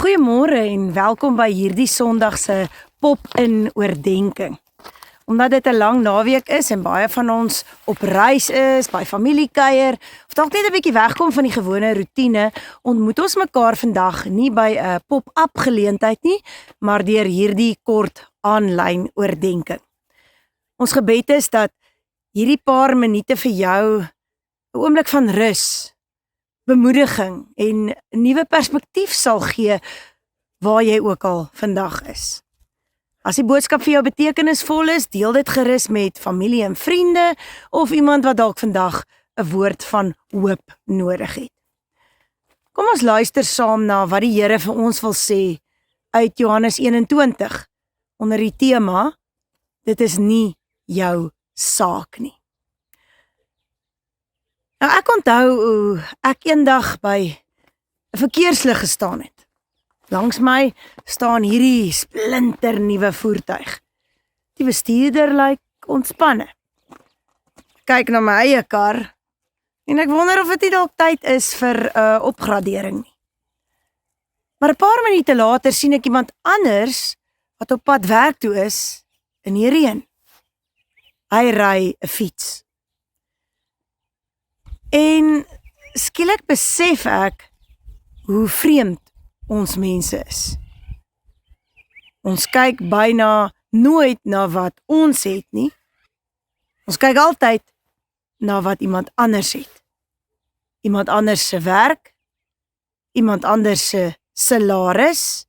Goeiemôre en welkom by hierdie Sondag se pop-in oordenking. Omdat dit 'n lang naweek is en baie van ons op reis is, by familiekuier, of dalk net 'n bietjie wegkom van die gewone roetine, ontmoet ons mekaar vandag nie by 'n pop-up geleentheid nie, maar deur hierdie kort aanlyn oordenking. Ons gebed is dat hierdie paar minute vir jou 'n oomblik van rus, bemoediging en 'n nuwe perspektief sal gee waar jy ook al vandag is. As die boodskap vir jou betekenisvol is, deel dit gerus met familie en vriende of iemand wat dalk vandag 'n woord van hoop nodig het. Kom ons luister saam na wat die Here vir ons wil sê uit Johannes 21 onder die tema: dit is nie jou saak nie. Nou ek onthou hoe ek eendag by 'n verkeerslig gestaan het. Langs my staan hierdie splinter nuwe voertuig. Die bestuurder lyk ontspanne. Kyk na my eie kar en ek wonder of dit nie dalk tyd is vir 'n opgradering nie. Maar 'n paar minute later sien ek iemand anders wat op pad werk toe is in die reën. Hy ry 'n fiets. En skielik besef ek hoe vreemd ons mense is. Ons kyk byna nooit na wat ons het nie. Ons kyk altyd na wat iemand anders het. Iemand anders se werk, iemand anders se salaris,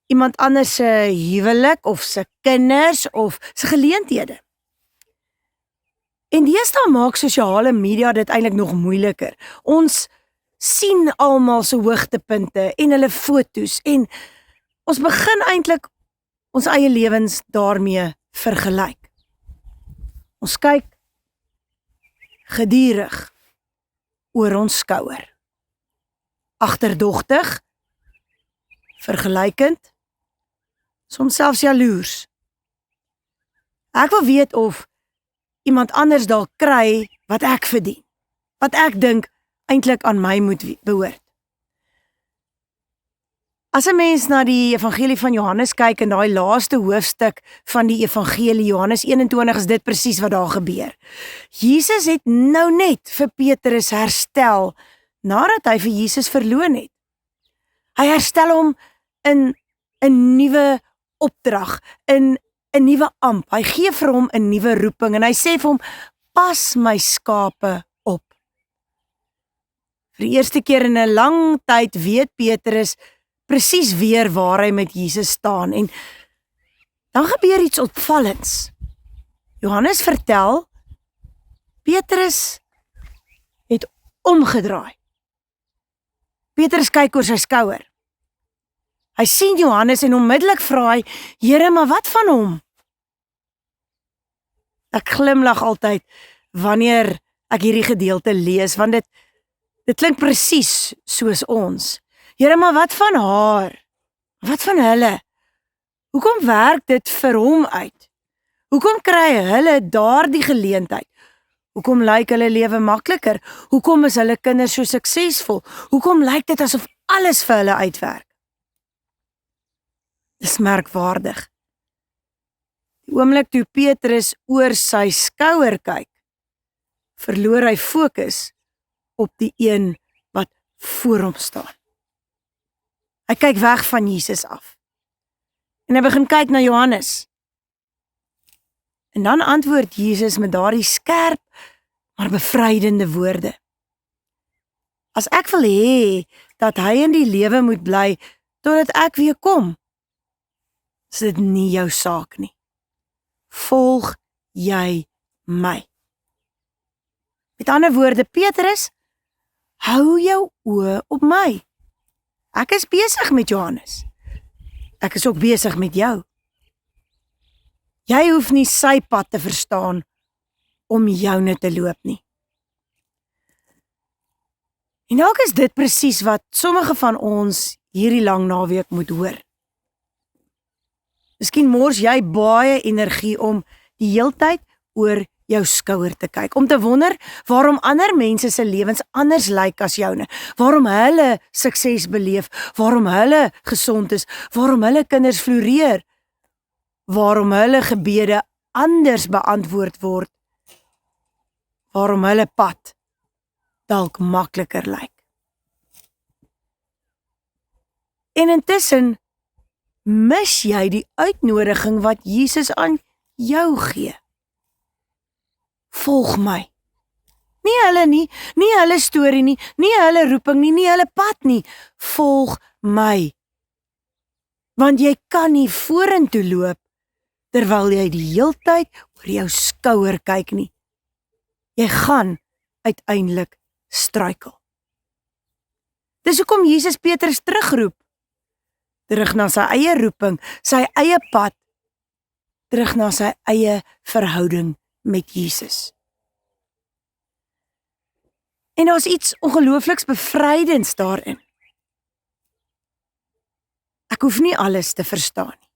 iemand anders se huwelik of se kinders of se geleenthede. En deesdae maak sosiale media dit eintlik nog moeiliker. Ons sien almal se hoogtepunte en hulle foto's en ons begin eintlik ons eie lewens daarmee vergelyk. Ons kyk gedurig oor ons skouer. Agterdogtig, vergelykend, soms selfs jaloers. Ek wil weet of iemand anders dalk kry wat ek verdien, wat ek dink eintlik aan my moet behoort. As 'n mens na die evangelie van Johannes kyk in daai laaste hoofstuk van die evangelie, Johannes 21, is dit presies wat daar gebeur. Jesus het nou net vir Petrus herstel nadat hy vir Jesus verloon het. Hy herstel hom in 'n nuwe opdrag, in 'n nuwe amp. Hy gee vir hom 'n nuwe roeping en hy sê vir hom: pas my skape op. Vir die eerste keer in 'n lang tyd weet Petrus presies weer waar hy met Jesus staan en dan gebeur iets opvallends. Johannes vertel, Petrus het omgedraai. Petrus kyk oor sy skouer. Hy sien Johannes en onmiddellik vra hy: Here, maar wat van hom? Ek glimlag altyd wanneer ek hierdie gedeelte lees, want dit klink presies soos ons. Here, maar wat van haar? Wat van hulle? Hoekom werk dit vir hom uit? Hoekom kry hulle daardie geleentheid? Hoekom lyk hulle lewe makliker? Hoekom is hulle kinders so suksesvol? Hoekom lyk dit asof alles vir hulle uitwerk? Dis merkwaardig. Die oomblik toe Petrus oor sy skouer kyk, verloor hy fokus op die een wat voor hom staan. Hy kyk weg van Jesus af. En hy begin kyk na Johannes. En dan antwoord Jesus met daardie skerp, maar bevrydende woorde. As ek wil hê dat hy in die lewe moet bly totdat ek weer kom, is dit nie jou saak nie. Volg jy my. Met ander woorde, Petrus, hou jou oë op my. Ek is besig met Johannes. Ek is ook besig met jou. Jy hoef nie sy pad te verstaan om joune te loop nie. En dalk is dit presies wat sommige van ons hierdie lang naweek moet hoor. Miskien mors jy baie energie om die heeltyd oor jou skouer te kyk, om te wonder waarom ander mense se lewens anders lyk as joune, waarom hulle sukses beleef, waarom hulle gesond is, waarom hulle kinders floreer, waarom hulle gebede anders beantwoord word, waarom hulle pad dalk makliker lyk. En intussen mis jy die uitnodiging wat Jesus aan jou gee. Volg my. Nie hulle nie, nie hulle storie nie, nie hulle roeping nie, nie hulle pad nie. Volg my. Want jy kan nie vorentoe loop terwyl jy die heeltyd oor jou skouer kyk nie. Jy gaan uiteindelik struikel. Dis hoekom Jesus Petrus terugroep. Terug na sy eie roeping, sy eie pad, terug na sy eie verhouding met Jesus. En daar's iets ongeloofliks bevrydends daarin. Ek hoef nie alles te verstaan nie.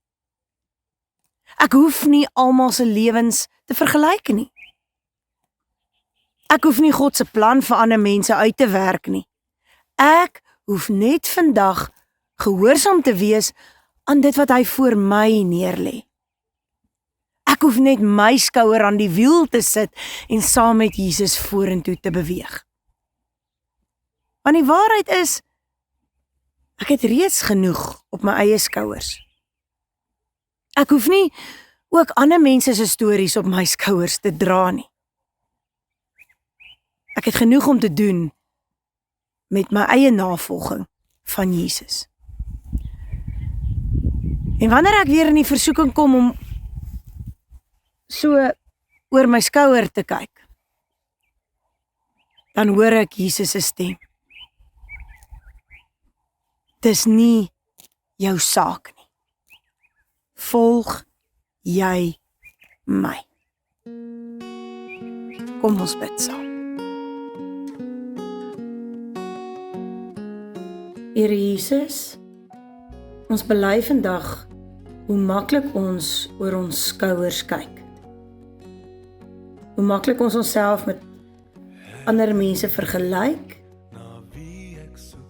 Ek hoef nie almal se lewens te vergelyk nie. Ek hoef nie God se plan vir ander mense uit te werk nie. Ek hoef net vandag gehoorsaam te wees aan dit wat hy voor my neerlê. Ek hoef net my skouer aan die wiel te sit en saam met Jesus vorentoe te beweeg. Want die waarheid is, ek het reeds genoeg op my eie skouers. Ek hoef nie ook ander mense se stories op my skouers te dra nie. Ek het genoeg om te doen met my eie navolging van Jesus. En wanneer ek weer in die versoeking kom om so oor my skouer te kyk, dan hoor ek Jesus se stem. Dis nie jou saak nie. Volg jy my. Kom ons bid saam. Here Jesus, ons bely vandag hoe maklik ons oor ons skouers kyk. Hoe maklik ons onsself met ander mense vergelyk.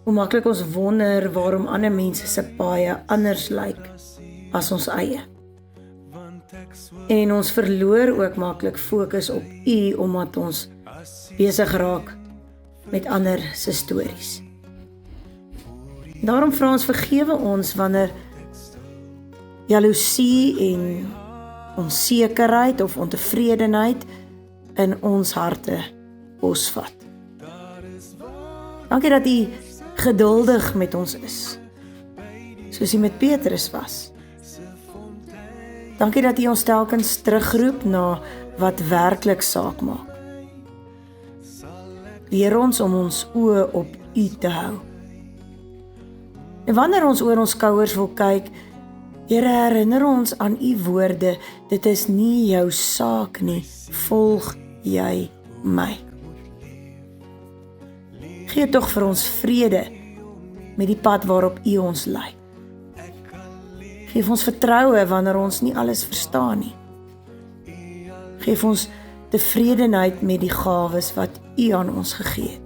Hoe maklik ons wonder waarom ander mense se paaie anders lyk as ons eie. En ons verloor ook maklik fokus op U omdat ons besig raak met ander se stories. Daarom vra ons vergewe ons wanneer jaloesie en onsekerheid of ontevredenheid in ons harte posvat. Dankie dat U geduldig met ons is, soos U met Petrus was. Dankie dat U ons telkens terugroep na wat werklik saak maak. Leer ons om ons oë op U te hou. En wanneer ons oor ons skouers wil kyk, Here, herinner ons aan U woorde, dit is nie jou saak nie, volg jy my. Gee tog vir ons vrede met die pad waarop U ons lei. Geef ons vertroue wanneer ons nie alles verstaan nie. Geef ons tevredenheid met die gawes wat U aan ons gegee het.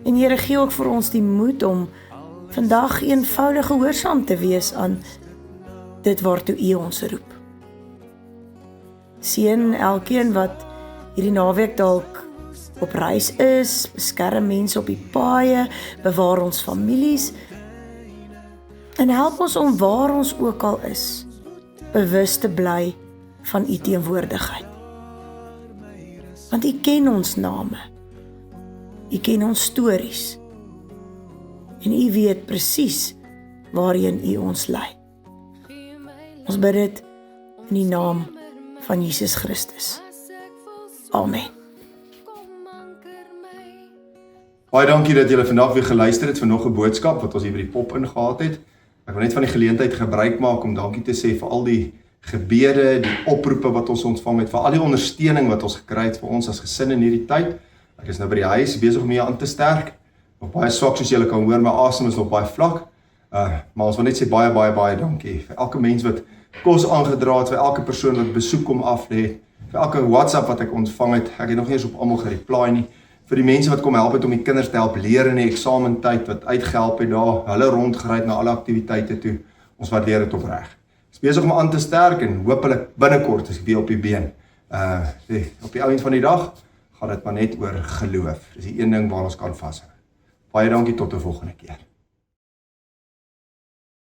En Here, gee ook vir ons die moed om vandag eenvoudig gehoorsaam te wees aan dit waartoe U ons roep. Seën elkeen wat hierdie naweek dalk op reis is, beskerm mense op die paaie, bewaar ons families en help ons om waar ons ook al is, bewus te bly van U teenwoordigheid. Want U ken ons name, U ken ons stories en U weet presies waarheen U ons lei. Ons bid dit in die naam van Jesus Christus. Amen. Baie dankie dat julle vandag weer geluister het vir nog 'n boodskap wat ons hier by die pop ingehaat het. Ek wil net van die geleentheid gebruik maak om dankie te sê vir al die gebede, die oproepe wat ons ontvang het, vir al die ondersteuning wat ons gekry het vir ons as gesin in hierdie tyd. Ek is nou by die huis besig om hier aan te sterk. Nog baie swak soos julle kan hoor, my asem is nog baie vlak. Maar ons wil net sê baie dankie vir elke mens wat kos aangedra het, vir elke persoon wat besoek kom af lê, vir elke WhatsApp wat ek ontvang het, ek het nog nie eens op almal gereply nie, vir die mense wat kom help het om die kinders te help leer in die eksamentyd, wat uitgehelp het daar, hulle rondgery het na alle aktiwiteite toe, ons waardeer dit opreg. Ek is besig om aan te sterk en hopelik binnekort is ek weer op die been. Op die einde van die dag gaan dit maar net oor geloof. Dis die een ding waar ons kan vashou. Baie dankie tot 'n volgende keer.